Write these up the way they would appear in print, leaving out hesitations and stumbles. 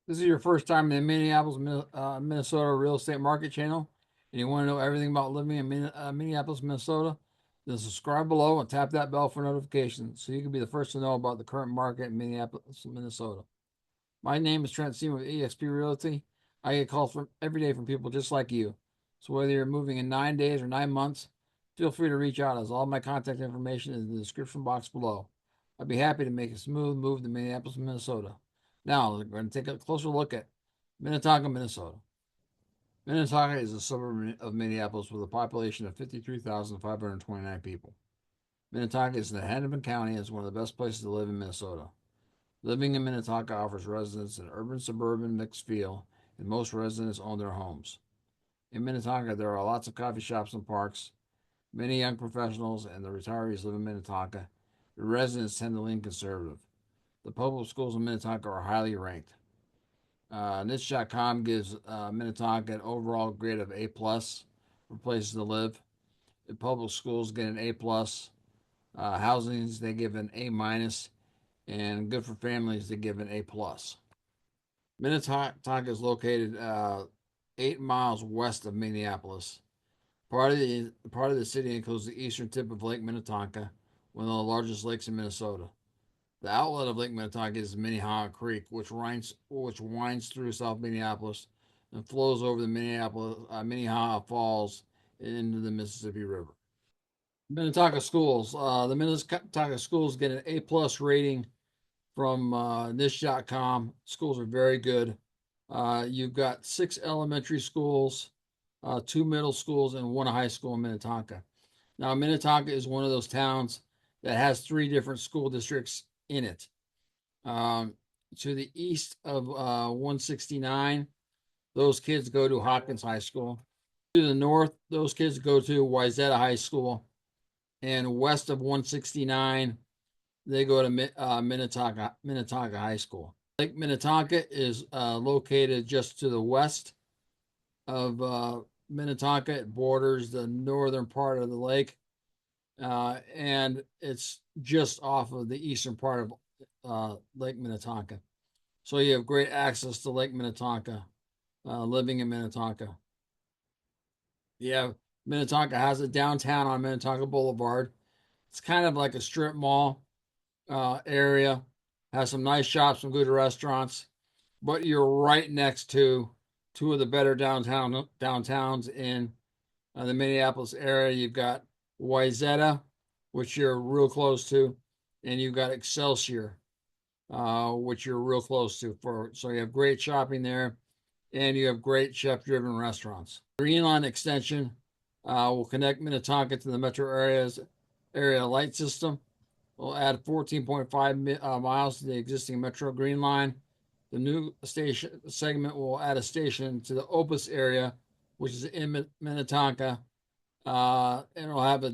This is your first time in the Minneapolis, Minnesota real estate market channel, and you want to know everything about living in Minneapolis, Minnesota, then subscribe below and tap that bell for notifications so you can be the first to know about the current market in Minneapolis, Minnesota. My name is Trent Seaman with eXp Realty. I get calls from every day from people just like you. So whether you're moving in 9 days or 9 months, feel free to reach out as all my contact information is in the description box below. I'd be happy to make a smooth move to Minneapolis, Minnesota. Now we're going to take a closer look at Minnetonka, Minnesota. Minnetonka is a suburb of Minneapolis with a population of 53,529 people. Minnetonka is in Hennepin County and is one of the best places to live in Minnesota. Living in Minnetonka offers residents an urban suburban mixed feel, and most residents own their homes. In Minnetonka, there are lots of coffee shops and parks. Many young professionals and the retirees live in Minnetonka. The residents tend to lean conservative. The public schools in Minnetonka are highly ranked. Niche.com gives Minnetonka an overall grade of A plus for places to live. The public schools get an A plus. Housings they give an A minus, and good for families they give an A plus. Minnetonka is located 8 miles west of Minneapolis. Part of the city includes the eastern tip of Lake Minnetonka, one of the largest lakes in Minnesota. The outlet of Lake Minnetonka is Minnehaha Creek, which winds through South Minneapolis and flows over the Minnehaha Falls into the Mississippi River. Minnetonka schools. The Minnetonka schools get an A plus rating from niche.com. Schools are very good. You've got 6 elementary schools, 2 middle schools, and 1 high school in Minnetonka. Now, Minnetonka is one of those towns that has 3 different school districts in it. Um, to the east of 169, those kids go to Hopkins High School. To the north, those kids go to Wayzata High School. And west of 169, they go to Minnetonka High School. Lake Minnetonka is located just to the west of Minnetonka. It borders the northern part of the lake, and it's just off of the eastern part of Lake Minnetonka. So you have great access to Lake Minnetonka, living in Minnetonka. Yeah, Minnetonka has a downtown on Minnetonka Boulevard. It's kind of like a strip mall area. Has some nice shops, some good restaurants, but you're right next to two of the better downtowns in the Minneapolis area. You've got Wayzata, which you're real close to, and you've got Excelsior, which you're real close to. So you have great shopping there, and you have great chef-driven restaurants. Green Line extension will connect Minnetonka to the metro area light system. Will add 14.5 miles to the existing Metro Green Line. The new station segment will add a station to the Opus area, which is in Minnetonka, and it'll have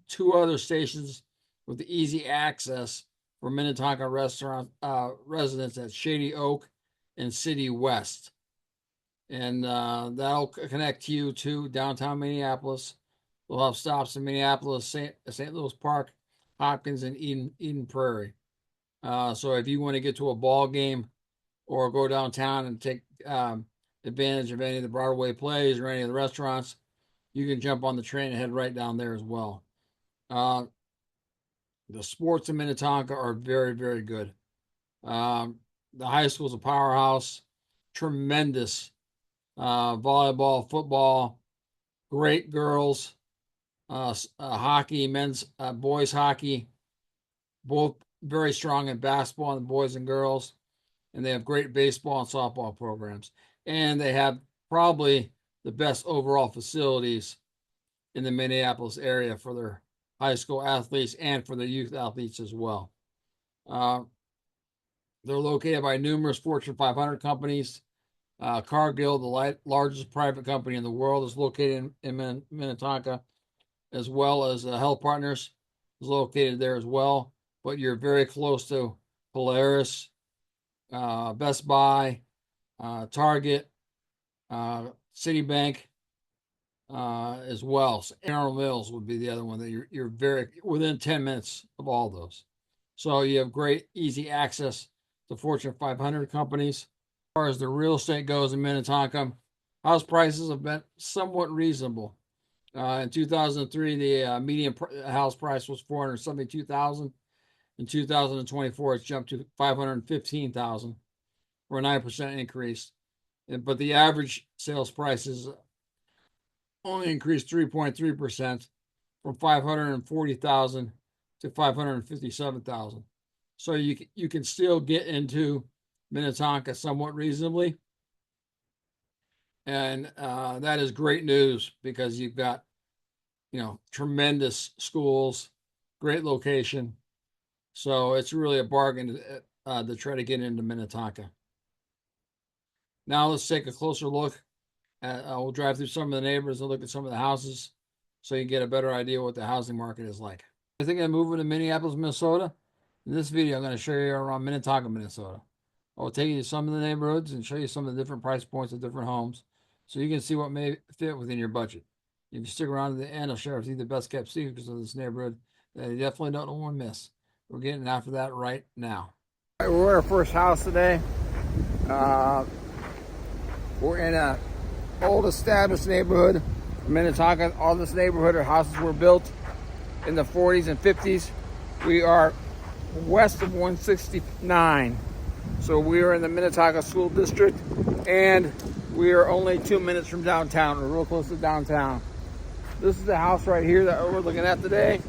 2 other stations with easy access for Minnetonka residents at Shady Oak and City West. And that'll connect you to downtown Minneapolis. We'll have stops in Minneapolis, St. Louis Park, Hopkins, and Eden Prairie. So if you want to get to a ball game or go downtown and take advantage of any of the Broadway plays or any of the restaurants, you can jump on the train and head right down there as well. Uh, the sports in Minnetonka are very, very good. The high school's a powerhouse, tremendous volleyball, football, great girls, hockey, boys hockey, both very strong in basketball and boys and girls, and they have great baseball and softball programs, and they have probably the best overall facilities in the Minneapolis area for their high school athletes and for their youth athletes as well. Uh, they're located by numerous Fortune 500 companies. Cargill, the largest private company in the world, is located in Minnetonka, as well as Health Partners is located there as well. But you're very close to Polaris, Best Buy, Target, Citibank, as well. So General Mills would be the other one that you're very within 10 minutes of all those. So you have great easy access to Fortune 500 companies. far as the real estate goes in Minnetonka, house prices have been somewhat reasonable. In 2003, the median house price was 472,000. In 2024, it's jumped to 515,000, or a 9% increase. But the average sales prices only increased 3.3%, from 540,000 to 557,000. So you can still get into Minnetonka somewhat reasonably, and that is great news because you've got tremendous schools, great location. So it's really a bargain to try to get into Minnetonka. Now let's take a closer look. We'll drive through some of the neighborhoods and look at some of the houses so you get a better idea what the housing market is like. I think I'm moving to Minneapolis, Minnesota. In this video, I'm going to show you around Minnetonka, Minnesota. I'll take you to some of the neighborhoods and show you some of the different price points of different homes so you can see what may fit within your budget. If you stick around to the end, I'll share with you the best kept secrets of this neighborhood that you definitely don't want to miss. We're getting after that right now. All right, we're at our first house today. We're in a old established neighborhood in Minnetonka. All this neighborhood or houses were built in the 40s and 50s. We are west of 169. So we are in the Minnetonka School District, and we are only 2 minutes from downtown. We're real close to downtown. This is the house right here that we're looking at today.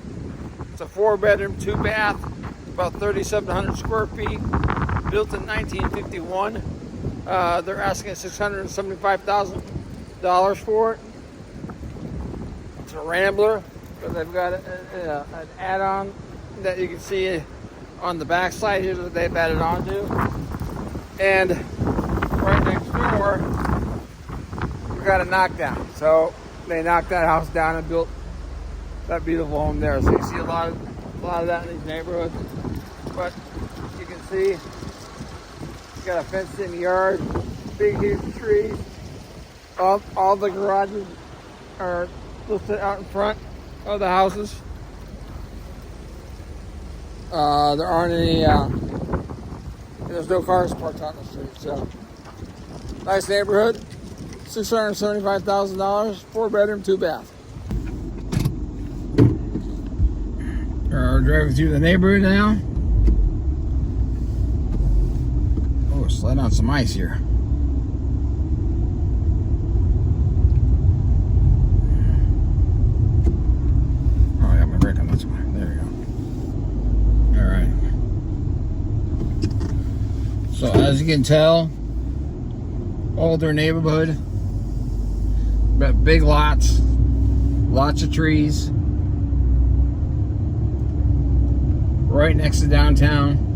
It's a 4-bedroom, 2-bath, about 3,700 square feet, built in 1951. They're asking $675,000 for it. It's a Rambler, but they've got an add-on that you can see on the back side here that they've added on to. And right next door, we got a knockdown. So they knocked that house down and built that beautiful home there. So you see a lot of that in these neighborhoods. But you can see you got a fenced-in yard, big huge trees. All the garages are listed out in front of the houses. There aren't any. There's no cars parked on the street. So nice neighborhood. $675,000, 4-bedroom, 2-bath. We're driving through the neighborhood now. Oh, slide on some ice here. Oh, I got my brake on this one. There we go. All right. So as you can tell, older neighborhood, but big lots, lots of trees. Right next to downtown.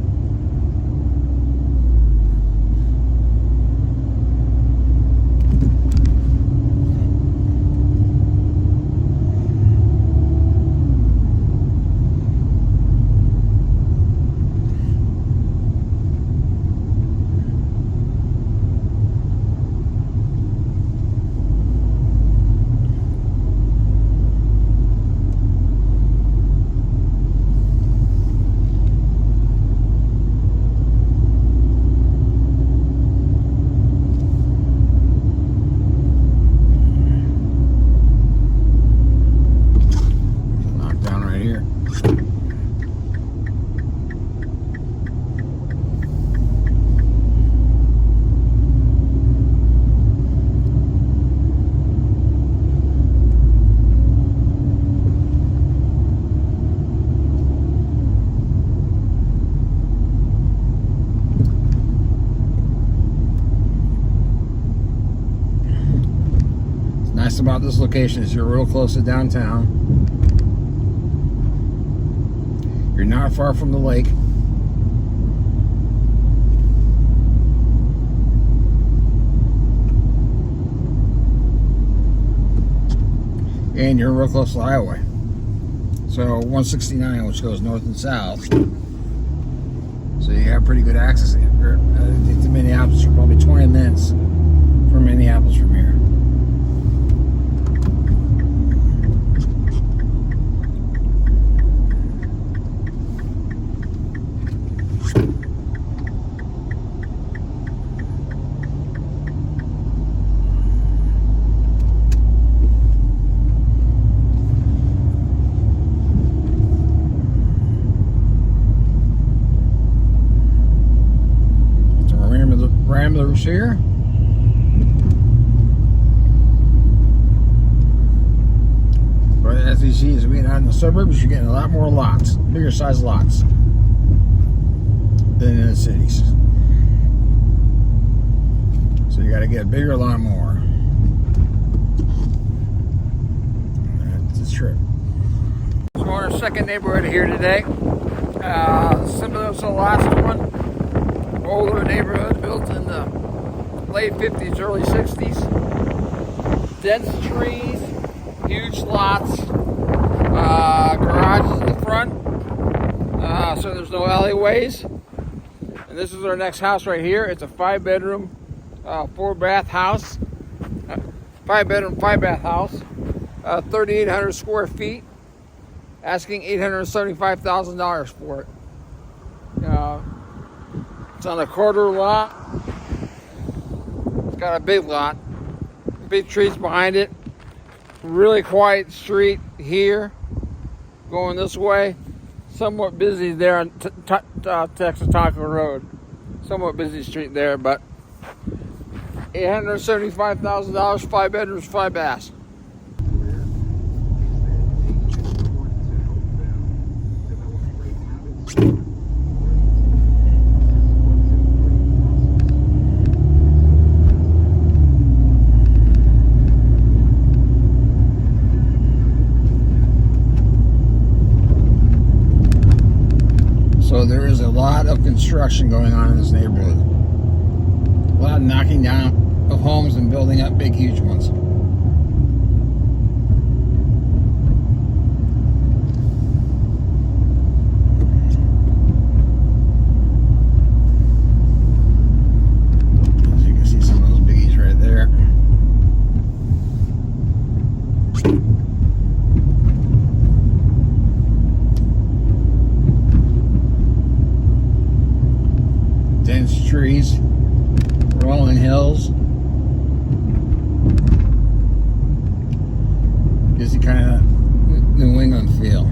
Nice about this location is you're real close to downtown. You're not far from the lake. And you're real close to the highway. So 169, which goes north and south. So you have pretty good access to Minneapolis. You're probably 20 minutes from Minneapolis from here. parameters here. But as you see, as we get out in the suburbs, you're getting a lot more lots, bigger size lots than in the cities. So you got to get a bigger lot more. That's the trip. So we're in our second neighborhood here today. Similar to the last one. Older neighborhood built in the late 50s, early 60s. Dense trees, huge lots, garages in the front, so there's no alleyways. And this is our next house right here. It's a 5-bedroom, 4-bath house. 5-bedroom, 5-bath house. 3,800 square feet. Asking $875,000 for it. It's on a quarter lot. It's got a big lot. Big trees behind it. Really quiet street here. Going this way. Somewhat busy there on Texas-Taco Road. Somewhat busy street there, but $875,000, 5 bedrooms, 5 baths. So there is a lot of construction going on in this neighborhood. A lot of knocking down of homes and building up big, huge ones. As you can see, some of those biggies right there. Dense trees, rolling hills. Gives you kind of New England feel.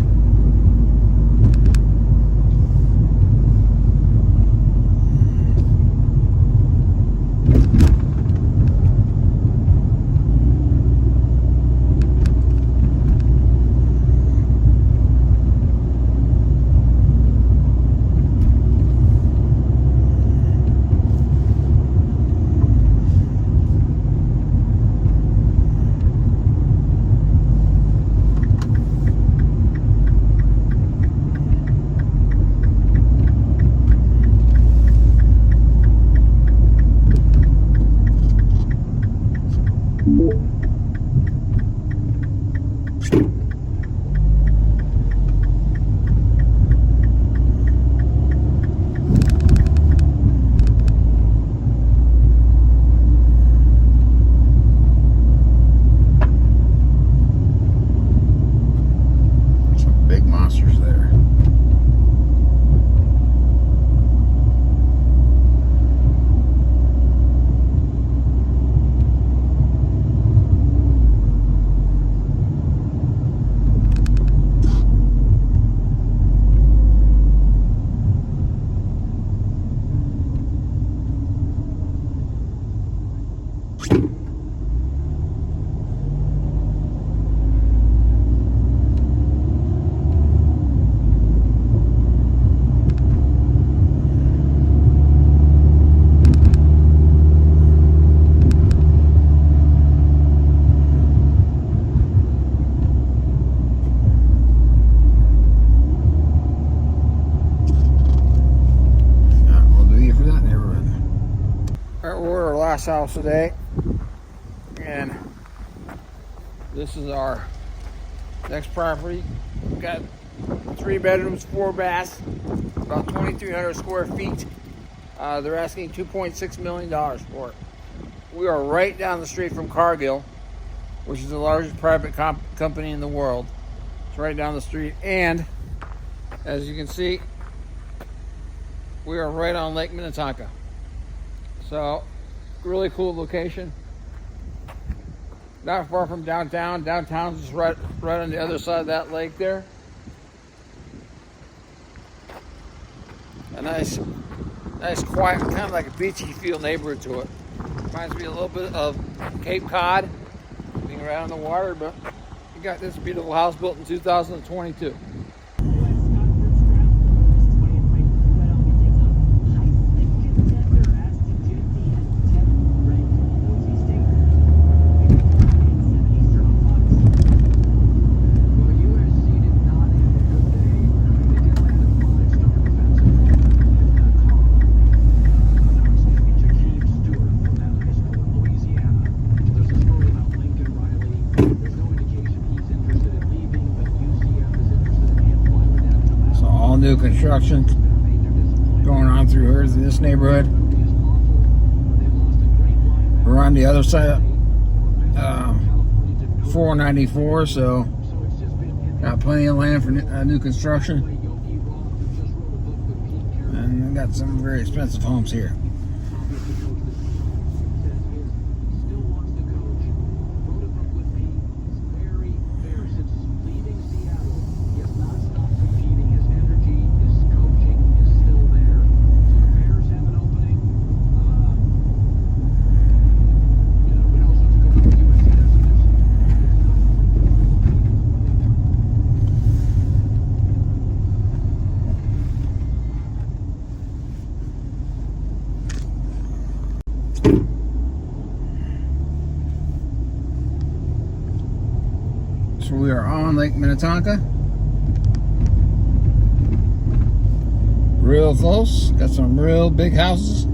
Last house today, and this is our next property. We've got 3 bedrooms, 4 baths, about 2,300 square feet. They're asking $2.6 million for it. We are right down the street from Cargill, which is the largest private company in the world. It's right down the street, and as you can see, we are right on Lake Minnetonka. So really cool location. Not far from downtown. Downtown's just right on the other side of that lake there. A nice Nice, quiet, kind of like a beachy feel neighborhood to it. Reminds me a little bit of Cape Cod, being around the water, but you got this beautiful house built in 2022. New construction going on through here in this neighborhood. We're on the other side of 494, so got plenty of land for new construction, and we got some very expensive homes here. So we are on Lake Minnetonka. Real close. Got some real big houses.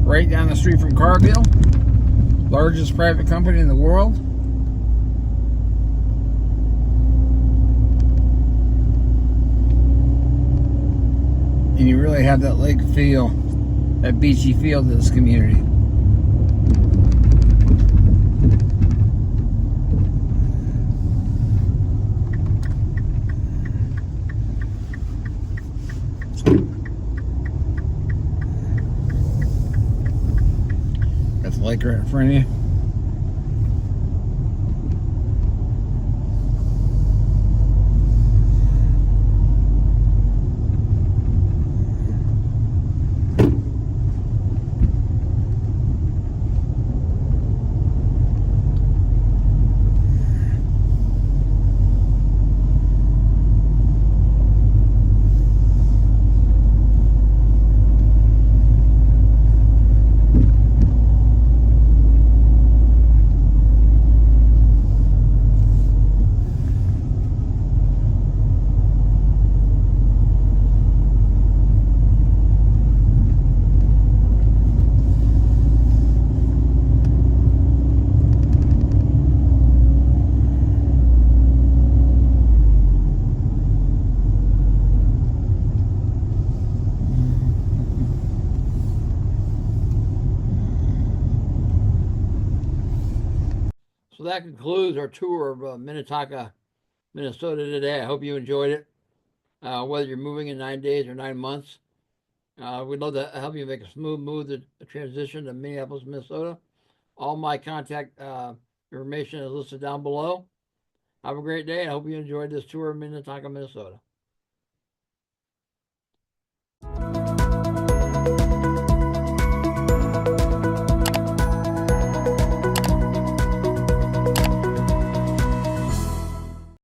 Right down the street from Cargill. Largest private company in the world. And you really have that lake feel, that beachy feel to this community. Got the lake right in front of you. So that concludes our tour of Minnetonka, Minnesota today. I hope you enjoyed it. Whether you're moving in 9 days or 9 months, we'd love to help you make a smooth move to transition to Minneapolis, Minnesota. All my contact information is listed down below. Have a great day. I hope you enjoyed this tour of Minnetonka, Minnesota.